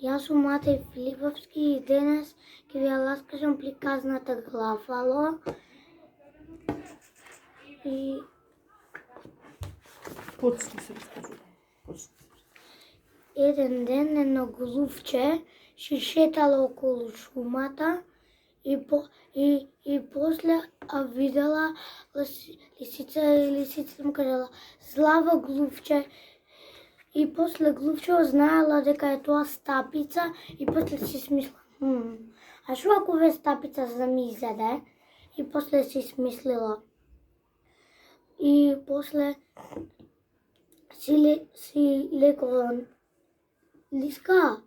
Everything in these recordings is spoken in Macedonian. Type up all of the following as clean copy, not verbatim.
Јас сум Матеј Филиповски и денес ќе ви ја раскажам приказната Глафало. И Почни се разкажувам. еден ден едно глувче се шетало околу шумата и после видела лисица и лисицата му кажала "Злава глувче". И после глувче знаела дека е тоа стапица и после си смисла а шо ако ве стапица за ми изеде? И после си смислила. И после си лекова. Лиска,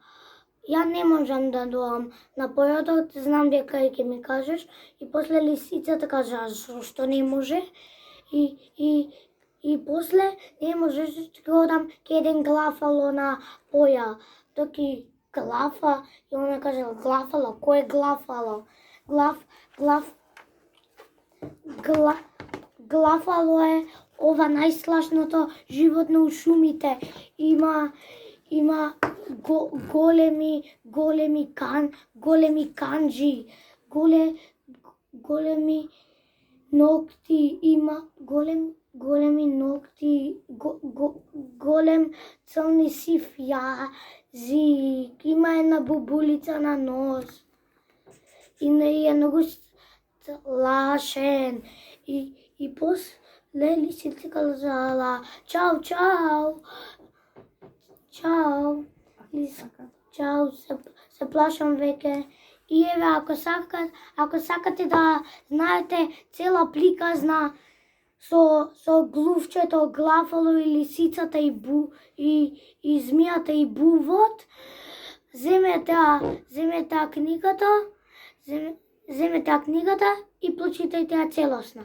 ја не можам да доам на појотот, знам дека и ќе ми кажеш. И после лисицата кажа, што не може? И после не можеш, ќе одам ке еден Глафало на поја. Токи Глафа, и она кажала, Глафало, кој е Глафало? Глафало е ова најслашното животно у шумите. Има големи канџи, големи ногти, има големи ногти, голем црни сив јазик, има една бубулица на нос и не е многу страшен. И после лисица казала чао, чао, се плашам веќе. И еве, ако сакате да знаете цела приказна со глувчето, Глафало и лисицата и змијата и бувот, земете книгата и прочитајте ја целосна.